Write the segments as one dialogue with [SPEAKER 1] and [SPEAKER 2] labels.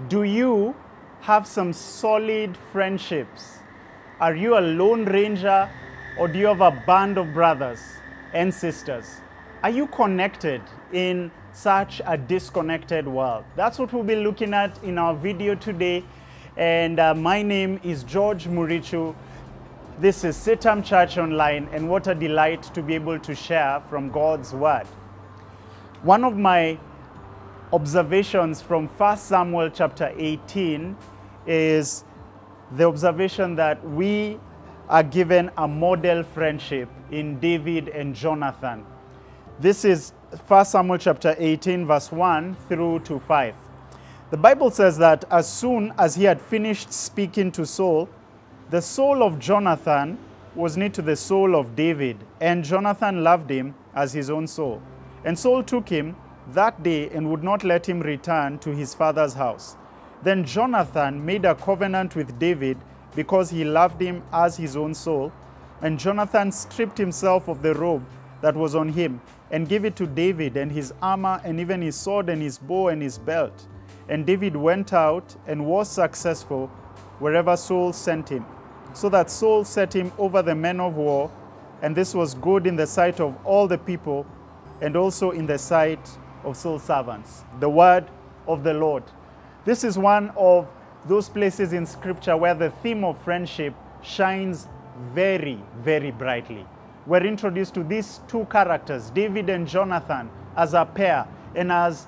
[SPEAKER 1] Do you have some solid friendships? Are you a lone ranger, or do you have a band of brothers and sisters? Are you connected in such a disconnected world? That's what we'll be looking at in our video today. And my name is George Murichu. This is CITAM Church Online, and what a delight to be able to share from God's Word. One of my observations from 1 Samuel chapter 18 is the observation that we are given a model friendship in David and Jonathan. This is 1 Samuel chapter 18 verse 1 through to 5. The Bible says that as soon as he had finished speaking to Saul, the soul of Jonathan was knit to the soul of David, and Jonathan loved him as his own soul. And Saul took him that day and would not let him return to his father's house. Then Jonathan made a covenant with David because he loved him as his own soul. And Jonathan stripped himself of the robe that was on him and gave it to David, and his armor, and even his sword, and his bow, and his belt. And David went out and was successful wherever Saul sent him, so that Saul set him over the men of war, and this was good in the sight of all the people, and also in the sight of Saul's servants. The word of the Lord. This is one of those places in Scripture where the theme of friendship shines very, very brightly. We're introduced to these two characters, David and Jonathan, as a pair and as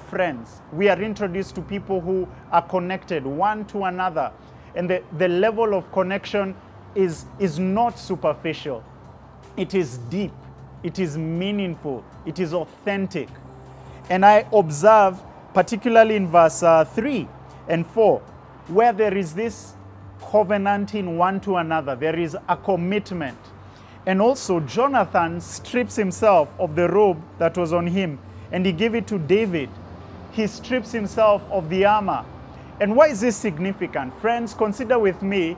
[SPEAKER 1] friends. We are introduced to people who are connected one to another. And the level of connection is not superficial. It is deep. It is meaningful. It is authentic. And I observe, particularly in verse 3 and 4, where there is this covenanting one to another. There is a commitment. And also Jonathan strips himself of the robe that was on him, and he gave it to David. He strips himself of the armor. And why is this significant? Friends, consider with me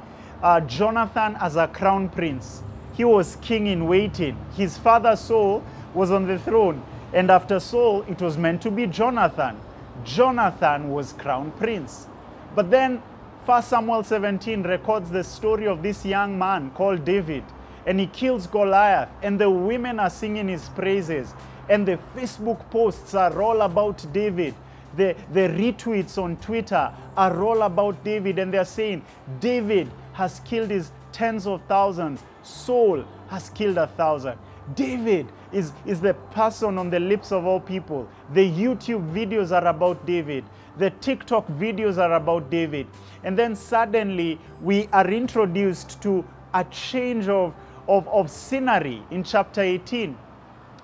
[SPEAKER 1] Jonathan as a crown prince. He was king in waiting. His father Saul was on the throne. And after Saul, it was meant to be Jonathan. Jonathan was crown prince. But then 1 Samuel 17 records the story of this young man called David. And he kills Goliath. And the women are singing his praises. And the Facebook posts are all about David. The retweets on Twitter are all about David. And they're saying, David has killed his tens of thousands. Saul has killed 1,000. David is the person on the lips of all people. The YouTube videos are about David. The TikTok videos are about David. And then suddenly we are introduced to a change of scenery in chapter 18,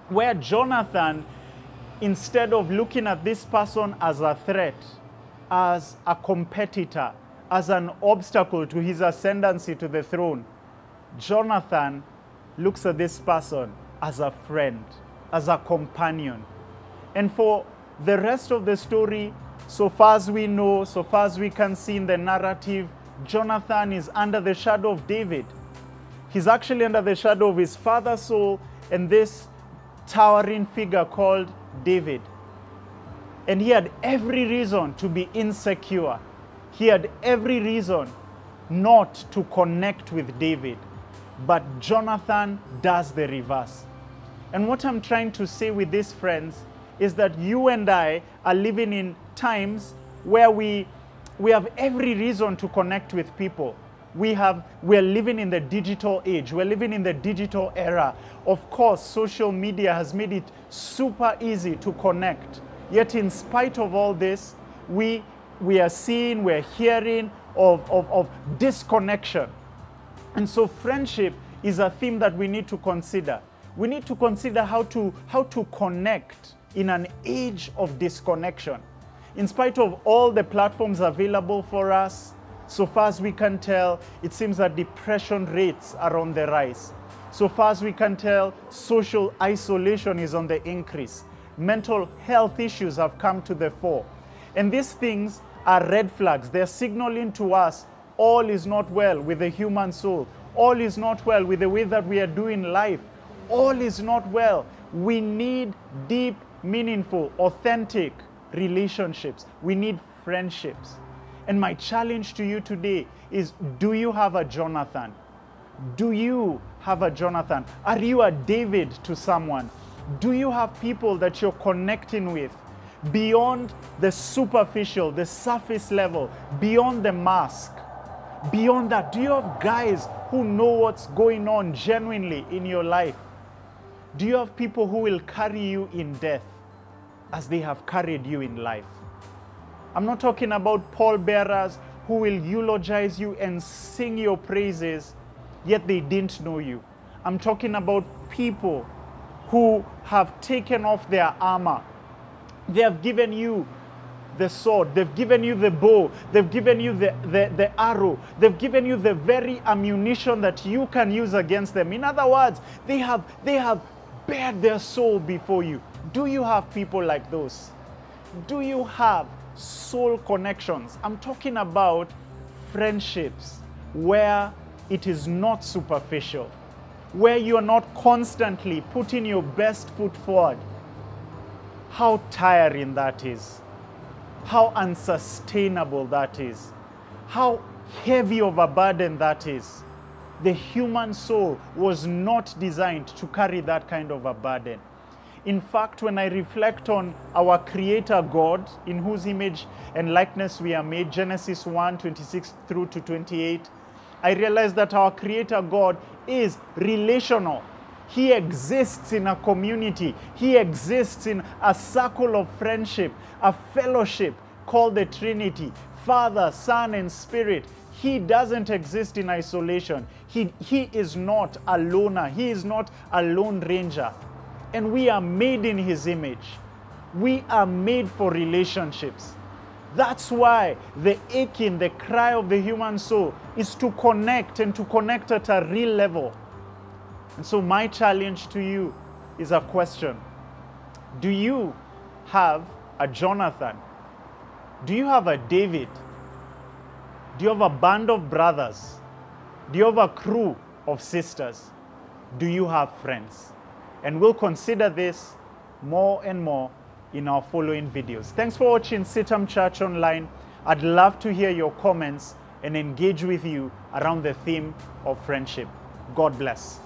[SPEAKER 1] where Jonathan, instead of looking at this person as a threat, as a competitor, as an obstacle to his ascendancy to the throne, Jonathan looks at this person as a friend, as a companion. And for the rest of the story, so far as we know, so far as we can see in the narrative, Jonathan is under the shadow of David. He's actually under the shadow of his father Saul and this towering figure called David. And he had every reason to be insecure. He had every reason not to connect with David. But Jonathan does the reverse. And what I'm trying to say with this, friends, is that you and I are living in times where we have every reason to connect with people. We're living in the digital age. We're living in the digital era. Of course, social media has made it super easy to connect. Yet in spite of all this, we are seeing, we're hearing of disconnection. And so friendship is a theme that we need to consider. We need to consider how to connect in an age of disconnection. In spite of all the platforms available for us, so far as we can tell, it seems that depression rates are on the rise. So far as we can tell, social isolation is on the increase. Mental health issues have come to the fore. And these things are red flags. They're signaling to us all is not well with the human soul. All is not well with the way that we are doing life. All is not well. We need deep, meaningful, authentic relationships. We need friendships. And my challenge to you today is, do you have a Jonathan? Do you have a Jonathan? Are you a David to someone? Do you have people that you're connecting with beyond the superficial, the surface level, beyond the mask? Beyond that, do you have guys who know what's going on genuinely in your life? Do you have people who will carry you in death as they have carried you in life? I'm not talking about pallbearers who will eulogize you and sing your praises, yet they didn't know you. I'm talking about people who have taken off their armor. They have given you the sword, they've given you the bow, they've given you the arrow, they've given you the very ammunition that you can use against them. In other words, they have bared their soul before you. Do you have people like those? Do you have soul connections? I'm talking about friendships where it is not superficial, where you are not constantly putting your best foot forward. How tiring that is. How unsustainable that is. How heavy of a burden that is. The human soul was not designed to carry that kind of a burden. In fact, when I reflect on our Creator God, in whose image and likeness we are made, Genesis 1:26 through to 28, I realize that our Creator God is relational. He exists in a community. He exists in a circle of friendship, a fellowship called the Trinity, Father, Son, and Spirit. He doesn't exist in isolation. He is not a loner. He is not a lone ranger. And we are made in His image. We are made for relationships. That's why the aching, the cry of the human soul is to connect, and to connect at a real level. And so my challenge to you is a question. Do you have a Jonathan? Do you have a David? Do you have a band of brothers? Do you have a crew of sisters? Do you have friends? And we'll consider this more and more in our following videos. Thanks for watching CITAM Church Online. I'd love to hear your comments and engage with you around the theme of friendship. God bless.